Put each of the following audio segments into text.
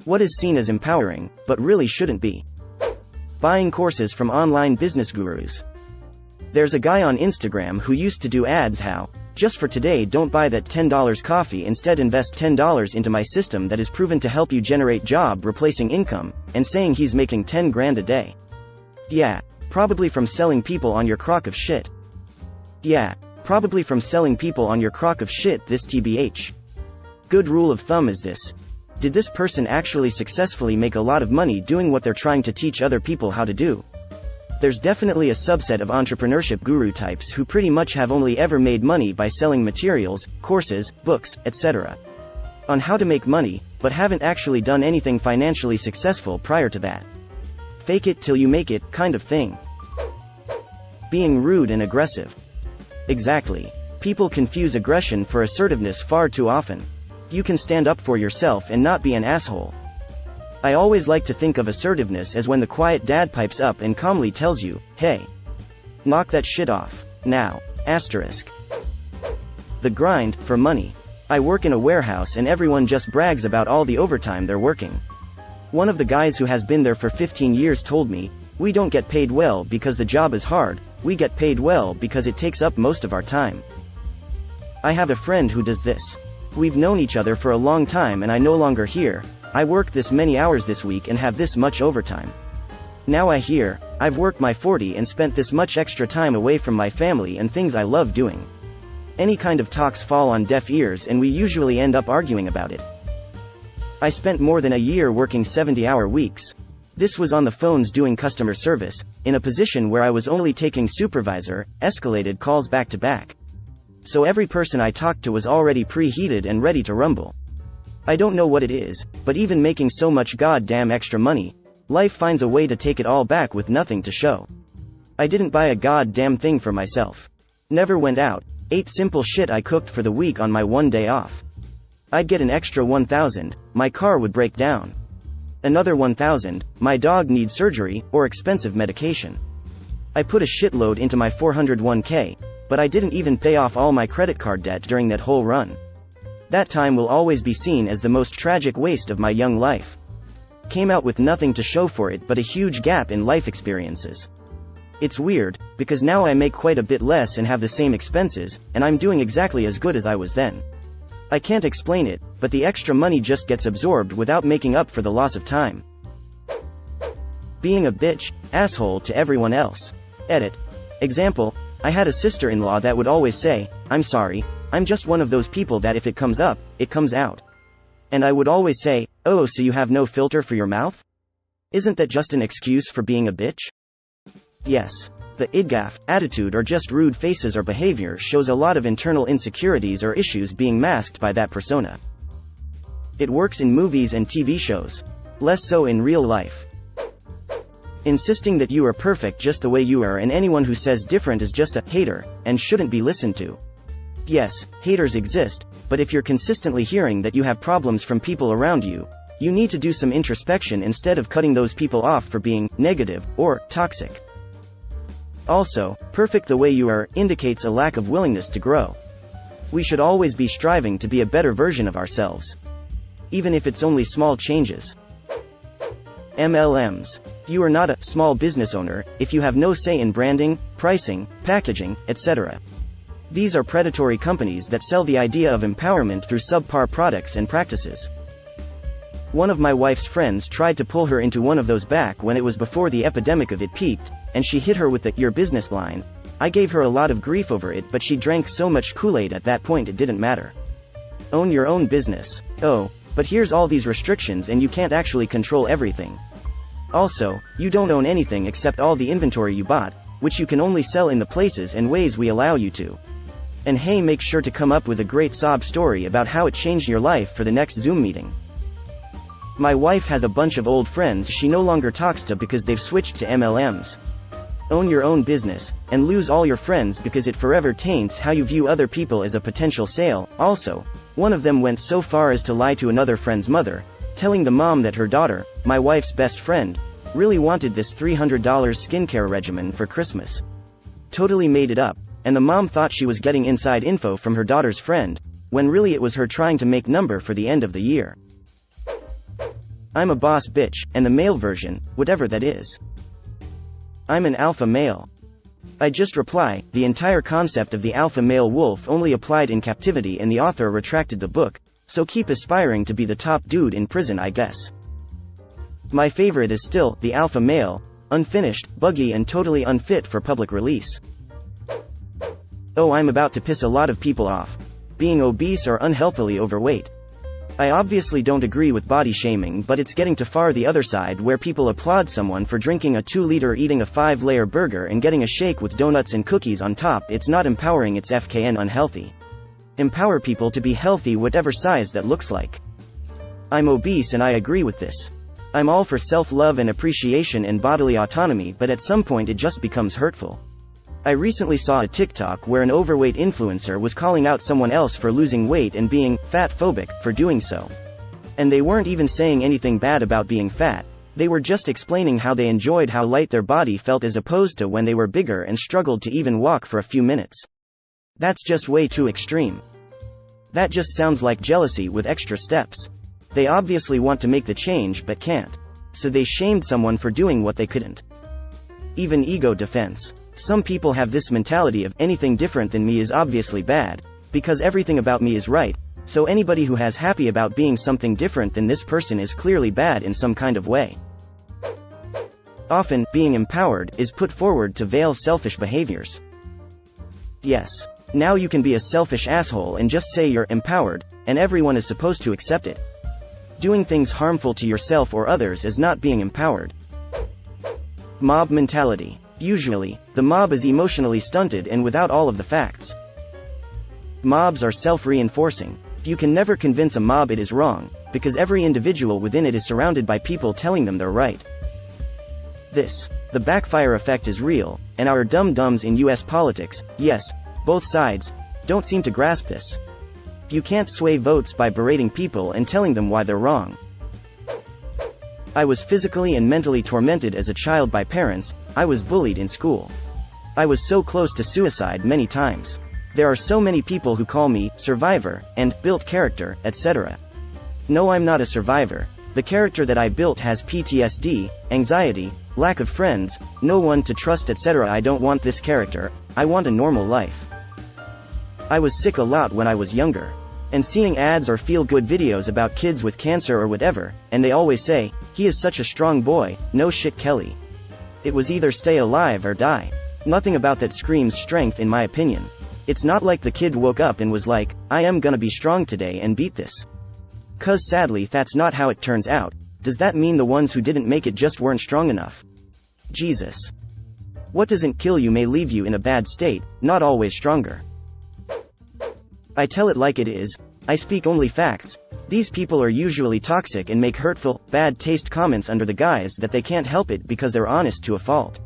What is seen as empowering, but really shouldn't be. Buying courses from online business gurus. There's a guy on Instagram who used to do ads how, just for today don't buy that $10 coffee, instead invest $10 into my system that is proven to help you generate job replacing income, and saying he's making 10 grand a day. Yeah, probably from selling people on your crock of shit. Yeah, probably from selling people on your crock of shit, this TBH. Good rule of thumb is this. Did this person actually successfully make a lot of money doing what they're trying to teach other people how to do? There's definitely a subset of entrepreneurship guru types who pretty much have only ever made money by selling materials, courses, books, etc. on how to make money, but haven't actually done anything financially successful prior to that. Fake it till you make it, kind of thing. Being rude and aggressive. Exactly. People confuse aggression for assertiveness far too often. You can stand up for yourself and not be an asshole. I always like to think of assertiveness as when the quiet dad pipes up and calmly tells you, hey, knock that shit off, now, asterisk. The grind, for money. I work in a warehouse and everyone just brags about all the overtime they're working. One of the guys who has been there for 15 years told me, we don't get paid well because the job is hard, we get paid well because it takes up most of our time. I have a friend who does this. We've known each other for a long time and I no longer hear, I worked this many hours this week and have this much overtime. Now I hear, I've worked my 40 and spent this much extra time away from my family and things I love doing. Any kind of talks fall on deaf ears and we usually end up arguing about it. I spent more than a year working 70-hour weeks. This was on the phones doing customer service, in a position where I was only taking supervisor, escalated calls back to back. So every person I talked to was already preheated and ready to rumble. I don't know what it is, but even making so much goddamn extra money, life finds a way to take it all back with nothing to show. I didn't buy a goddamn thing for myself. Never went out, ate simple shit I cooked for the week on my one day off. I'd get an extra 1,000, my car would break down. Another 1,000, my dog needs surgery, or expensive medication. I put a shitload into my 401k, but I didn't even pay off all my credit card debt during that whole run. That time will always be seen as the most tragic waste of my young life. Came out with nothing to show for it but a huge gap in life experiences. It's weird, because now I make quite a bit less and have the same expenses, and I'm doing exactly as good as I was then. I can't explain it, but the extra money just gets absorbed without making up for the loss of time. Being a bitch, asshole to everyone else. Edit. Example, I had a sister-in-law that would always say, I'm sorry, I'm just one of those people that if it comes up, it comes out. And I would always say, oh, so you have no filter for your mouth? Isn't that just an excuse for being a bitch? Yes. The idgaff, attitude or just rude faces or behavior shows a lot of internal insecurities or issues being masked by that persona. It works in movies and TV shows. Less so in real life. Insisting that you are perfect just the way you are and anyone who says different is just a hater, and shouldn't be listened to. Yes, haters exist, but if you're consistently hearing that you have problems from people around you, you need to do some introspection instead of cutting those people off for being negative or toxic. Also, perfect the way you are indicates a lack of willingness to grow. We should always be striving to be a better version of ourselves. Even if it's only small changes. MLMs. You are not a small business owner if you have no say in branding, pricing, packaging, etc. These are predatory companies that sell the idea of empowerment through subpar products and practices. One of my wife's friends tried to pull her into one of those back when it was before the epidemic of it peaked, and she hit her with the "your business" line. I gave her a lot of grief over it, but she drank so much Kool-Aid at that point it didn't matter. Own your own business. Oh, but here's all these restrictions and you can't actually control everything. Also, you don't own anything except all the inventory you bought, which you can only sell in the places and ways we allow you to. And hey, make sure to come up with a great sob story about how it changed your life for the next Zoom meeting. My wife has a bunch of old friends she no longer talks to because they've switched to MLMs. Own your own business, and lose all your friends because it forever taints how you view other people as a potential sale. Also, one of them went so far as to lie to another friend's mother, telling the mom that her daughter, my wife's best friend, really wanted this $300 skincare regimen for Christmas. Totally made it up, and the mom thought she was getting inside info from her daughter's friend, when really it was her trying to make number for the end of the year. I'm a boss bitch, and the male version, whatever that is. I'm an alpha male. I just reply, the entire concept of the alpha male wolf only applied in captivity and the author retracted the book, so keep aspiring to be the top dude in prison, I guess. My favorite is still, the alpha male, unfinished, buggy and totally unfit for public release. Oh, I'm about to piss a lot of people off. Being obese or unhealthily overweight. I obviously don't agree with body shaming, but it's getting too far the other side where people applaud someone for drinking a 2-liter, eating a 5-layer burger and getting a shake with donuts and cookies on top. It's not empowering, it's FKN unhealthy. Empower people to be healthy whatever size that looks like. I'm obese and I agree with this. I'm all for self-love and appreciation and bodily autonomy, but at some point it just becomes hurtful. I recently saw a TikTok where an overweight influencer was calling out someone else for losing weight and being fat-phobic for doing so. And they weren't even saying anything bad about being fat, they were just explaining how they enjoyed how light their body felt as opposed to when they were bigger and struggled to even walk for a few minutes. That's just way too extreme. That just sounds like jealousy with extra steps. They obviously want to make the change but can't. So they shamed someone for doing what they couldn't. Even ego defense. Some people have this mentality of anything different than me is obviously bad, because everything about me is right, so anybody who has happy about being something different than this person is clearly bad in some kind of way. Often, being empowered is put forward to veil selfish behaviors. Yes. Now you can be a selfish asshole and just say you're empowered, and everyone is supposed to accept it. Doing things harmful to yourself or others is not being empowered. Mob mentality. Usually, the mob is emotionally stunted and without all of the facts. Mobs are self-reinforcing. You can never convince a mob it is wrong, because every individual within it is surrounded by people telling them they're right. The backfire effect is real, and our dum-dums in US politics, yes, both sides, don't seem to grasp this. You can't sway votes by berating people and telling them why they're wrong. I was physically and mentally tormented as a child by parents. I was bullied in school. I was so close to suicide many times. There are so many people who call me survivor and built character, etc. No, I'm not a survivor. The character that I built has PTSD, anxiety, lack of friends, no one to trust, etc. I don't want this character. I want a normal life. I was sick a lot when I was younger. And seeing ads or feel-good videos about kids with cancer or whatever, and they always say, "He is such a strong boy, no shit Kelly." It was either stay alive or die. Nothing about that screams strength in my opinion. It's not like the kid woke up and was like, "I am gonna be strong today and beat this." 'Cause sadly that's not how it turns out. Does that mean the ones who didn't make it just weren't strong enough? Jesus. What doesn't kill you may leave you in a bad state, not always stronger. I tell it like it is. I speak only facts. These people are usually toxic and make hurtful, bad taste comments under the guise that they can't help it because they're honest to a fault.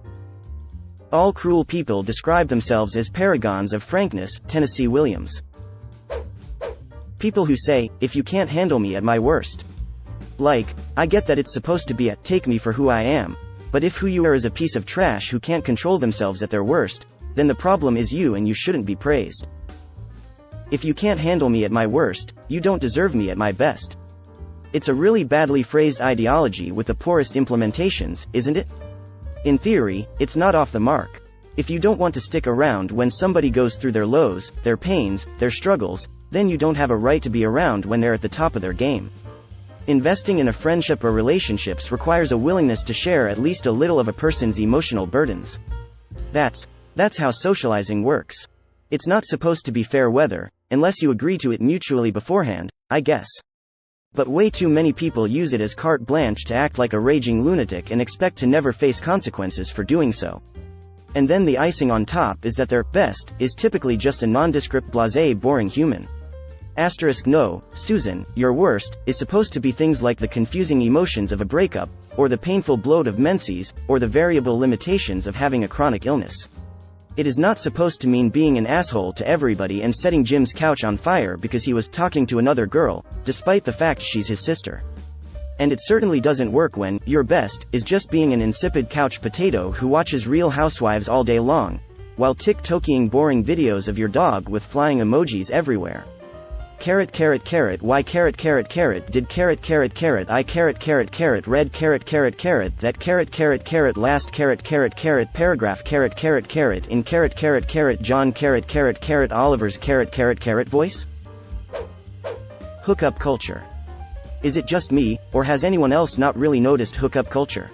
All cruel people describe themselves as paragons of frankness, Tennessee Williams. People who say, "If you can't handle me at my worst." Like, I get that it's supposed to be a, "take me for who I am," but if who you are is a piece of trash who can't control themselves at their worst, then the problem is you and you shouldn't be praised. If you can't handle me at my worst, you don't deserve me at my best. It's a really badly phrased ideology with the poorest implementations, isn't it? In theory, it's not off the mark. If you don't want to stick around when somebody goes through their lows, their pains, their struggles, then you don't have a right to be around when they're at the top of their game. Investing in a friendship or relationships requires a willingness to share at least a little of a person's emotional burdens. That's how socializing works. It's not supposed to be fair weather, unless you agree to it mutually beforehand, I guess. But way too many people use it as carte blanche to act like a raging lunatic and expect to never face consequences for doing so. And then the icing on top is that their best is typically just a nondescript blasé boring human. No, Susan, your worst is supposed to be things like the confusing emotions of a breakup, or the painful bloat of menses, or the variable limitations of having a chronic illness. It is not supposed to mean being an asshole to everybody and setting Jim's couch on fire because he was talking to another girl, despite the fact she's his sister. And it certainly doesn't work when your best is just being an insipid couch potato who watches Real Housewives all day long, while TikToking boring videos of your dog with flying emojis everywhere. Carrot carrot carrot why carrot carrot carrot did carrot carrot carrot I carrot carrot carrot red carrot carrot carrot that carrot carrot carrot last carrot carrot carrot paragraph carrot carrot carrot in carrot carrot carrot John carrot carrot carrot Oliver's carrot carrot carrot voice? Hookup culture. Is it just me, or has anyone else not really noticed hookup culture?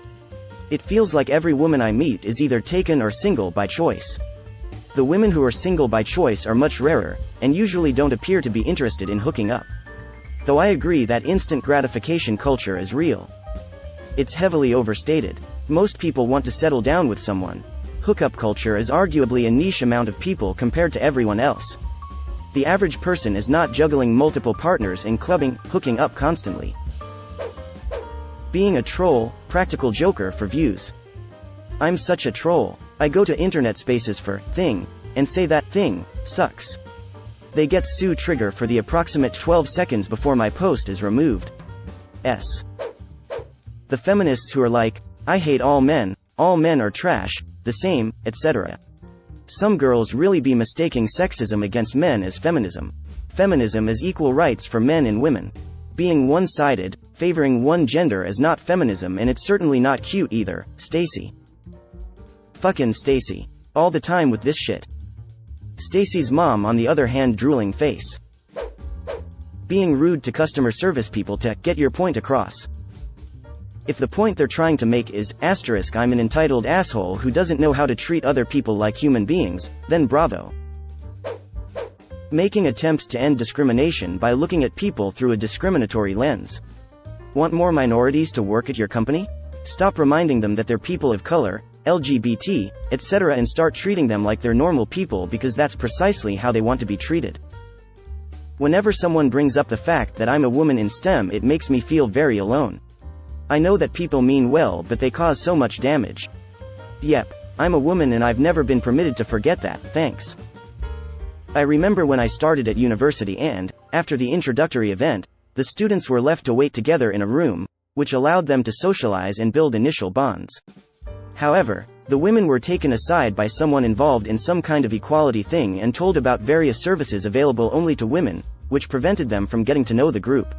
It feels like every woman I meet is either taken or single by choice. The women who are single by choice are much rarer, and usually don't appear to be interested in hooking up. Though I agree that instant gratification culture is real. It's heavily overstated. Most people want to settle down with someone. Hookup culture is arguably a niche amount of people compared to everyone else. The average person is not juggling multiple partners and clubbing, hooking up constantly. Being a troll, practical joker for views. I'm such a troll. I go to internet spaces for thing, and say that thing sucks. They get sue trigger for the approximate 12 seconds before my post is removed. The feminists who are like, I hate all men are trash, the same, etc. Some girls really be mistaking sexism against men as feminism. Feminism is equal rights for men and women. Being one-sided, favoring one gender is not feminism, and it's certainly not cute either. Stacy. Fucking Stacy. All the time with this shit. Stacy's mom on the other hand drooling face. Being rude to customer service people to get your point across. If the point they're trying to make is, I'm an entitled asshole who doesn't know how to treat other people like human beings, then bravo. Making attempts to end discrimination by looking at people through a discriminatory lens. Want more minorities to work at your company? Stop reminding them that they're people of color, LGBT, etc., and start treating them like they're normal people, because that's precisely how they want to be treated. Whenever someone brings up the fact that I'm a woman in STEM, it makes me feel very alone. I know that people mean well, but they cause so much damage. Yep, I'm a woman and I've never been permitted to forget that, thanks. I remember when I started at university and, after the introductory event, the students were left to wait together in a room, which allowed them to socialize and build initial bonds. However, the women were taken aside by someone involved in some kind of equality thing and told about various services available only to women, which prevented them from getting to know the group.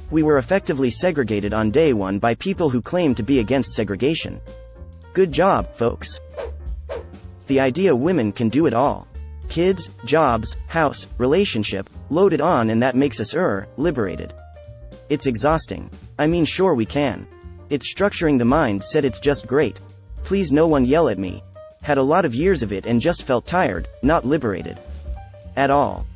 We were effectively segregated on day one by people who claimed to be against segregation. Good job, folks. The idea women can do it all. Kids, jobs, house, relationship, loaded on, and that makes us liberated. It's exhausting. I mean, sure we can. It's structuring the mind said it's just great. Please no one yell at me. Had a lot of years of it and just felt tired, not liberated. At all.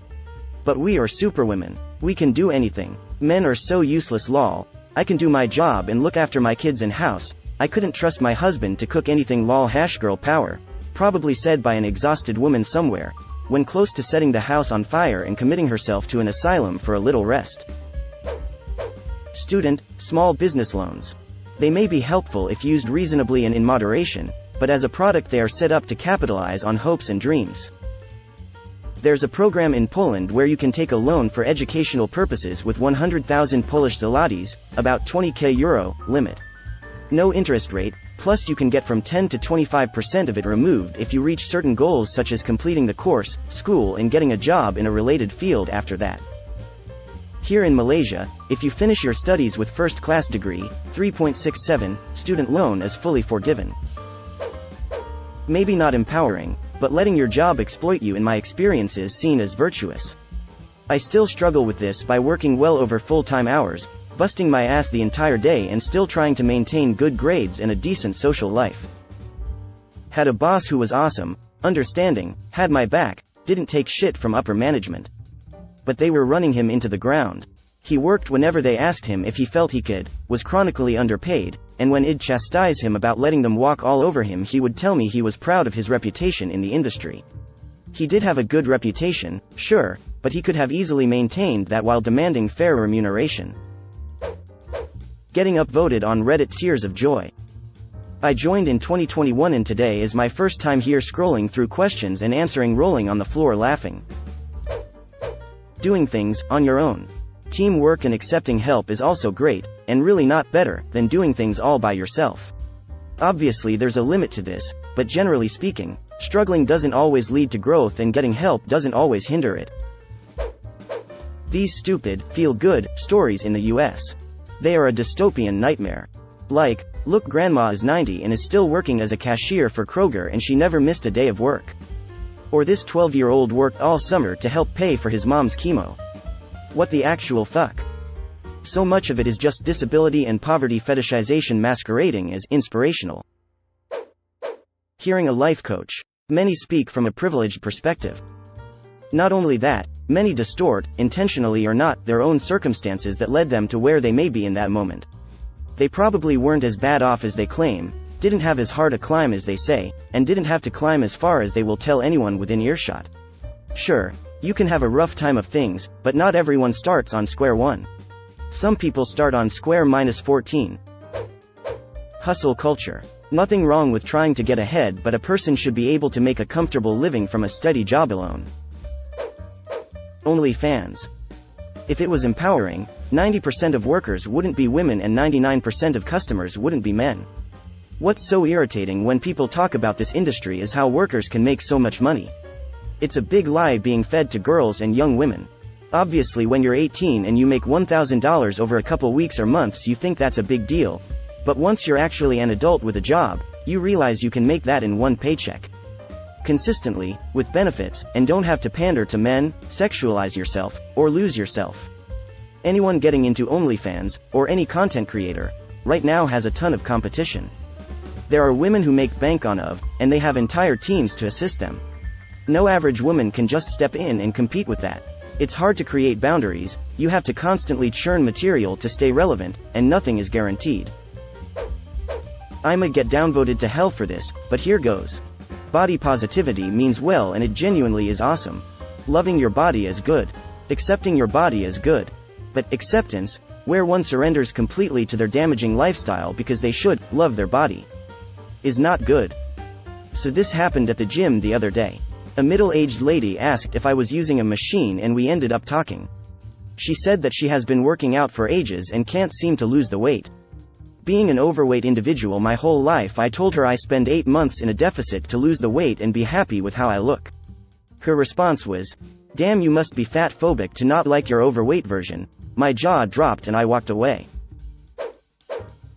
But we are superwomen. We can do anything. Men are so useless lol. I can do my job and look after my kids and house. I couldn't trust my husband to cook anything lol #girl power. Probably said by an exhausted woman somewhere, when close to setting the house on fire and committing herself to an asylum for a little rest. Student, small business loans. They may be helpful if used reasonably and in moderation, but as a product they are set up to capitalize on hopes and dreams. There's a program in Poland where you can take a loan for educational purposes with 100,000 Polish zlotys, about 20k euro, limit. No interest rate, plus you can get from 10 to 25% of it removed if you reach certain goals such as completing the course, school, and getting a job in a related field after that. Here in Malaysia, if you finish your studies with first-class degree, 3.67, student loan is fully forgiven. Maybe not empowering, but letting your job exploit you in my experience is seen as virtuous. I still struggle with this by working well over full-time hours, busting my ass the entire day and still trying to maintain good grades and a decent social life. Had a boss who was awesome, understanding, had my back, didn't take shit from upper management. But they were running him into the ground. He worked whenever they asked him if he felt he could, was chronically underpaid, and when I'd chastise him about letting them walk all over him, he would tell me he was proud of his reputation in the industry. He did have a good reputation, sure, but he could have easily maintained that while demanding fair remuneration. Getting upvoted on Reddit, tears of joy. I joined in 2021 and today is my first time here scrolling through questions and answering, rolling on the floor laughing. Doing things on your own. Teamwork and accepting help is also great, and really not better than doing things all by yourself. Obviously there's a limit to this, but generally speaking, struggling doesn't always lead to growth and getting help doesn't always hinder it. These stupid, feel-good stories in the US. They are a dystopian nightmare. Like, look, grandma is 90 and is still working as a cashier for Kroger and she never missed a day of work. Or this 12-year-old worked all summer to help pay for his mom's chemo. What the actual fuck? So much of it is just disability and poverty fetishization masquerading as inspirational. Hearing a life coach. Many speak from a privileged perspective. Not only that, many distort, intentionally or not, their own circumstances that led them to where they may be in that moment. They probably weren't as bad off as they claim, didn't have as hard a climb as they say, and didn't have to climb as far as they will tell anyone within earshot. Sure, you can have a rough time of things, but not everyone starts on square one. Some people start on square -14. Hustle culture. Nothing wrong with trying to get ahead, but a person should be able to make a comfortable living from a steady job alone. OnlyFans. If it was empowering, 90% of workers wouldn't be women and 99% of customers wouldn't be men. What's so irritating when people talk about this industry is how workers can make so much money. It's a big lie being fed to girls and young women. Obviously, when you're 18 and you make $1,000 over a couple weeks or months, you think that's a big deal. But once you're actually an adult with a job, you realize you can make that in one paycheck. Consistently, with benefits, and don't have to pander to men, sexualize yourself, or lose yourself. Anyone getting into OnlyFans, or any content creator, right now has a ton of competition. There are women who make bank on of, and they have entire teams to assist them. No average woman can just step in and compete with that. It's hard to create boundaries, you have to constantly churn material to stay relevant, and nothing is guaranteed. I'ma get downvoted to hell for this, but here goes. Body positivity means well, and it genuinely is awesome. Loving your body is good. Accepting your body is good. But acceptance, where one surrenders completely to their damaging lifestyle because they should love their body, is not good. So this happened at the gym the other day. A middle-aged lady asked if I was using a machine and we ended up talking. She said that she has been working out for ages and can't seem to lose the weight. Being an overweight individual my whole life, I told her I spend 8 months in a deficit to lose the weight and be happy with how I look. Her response was, "Damn, you must be fat phobic to not like your overweight version." My jaw dropped and I walked away.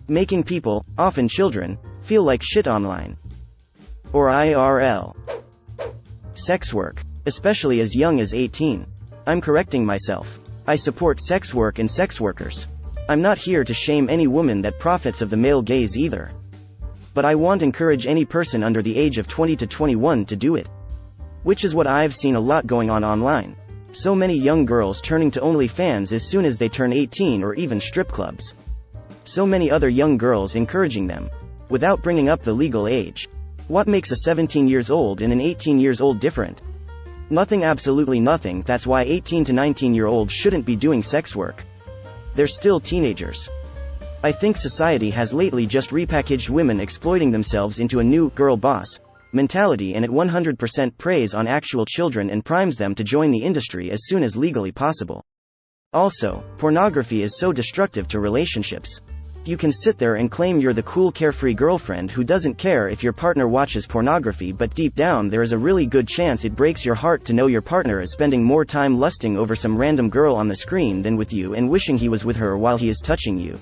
Making people, often children, feel like shit online. Or IRL. Sex work, especially as young as 18. I'm correcting myself. I support sex work and sex workers. I'm not here to shame any woman that profits of the male gaze either. But I want to encourage any person under the age of 20 to 21 to do it. Which is what I've seen a lot going on online. So many young girls turning to OnlyFans as soon as they turn 18, or even strip clubs. So many other young girls encouraging them, without bringing up the legal age. What makes a 17 years old and an 18 years old different? Nothing, absolutely nothing. That's why 18 to 19-year-olds shouldn't be doing sex work. They're still teenagers. I think society has lately just repackaged women exploiting themselves into a new girl boss mentality, and it 100% preys on actual children and primes them to join the industry as soon as legally possible. Also, pornography is so destructive to relationships. You can sit there and claim you're the cool carefree girlfriend who doesn't care if your partner watches pornography, but deep down there is a really good chance it breaks your heart to know your partner is spending more time lusting over some random girl on the screen than with you and wishing he was with her while he is touching you.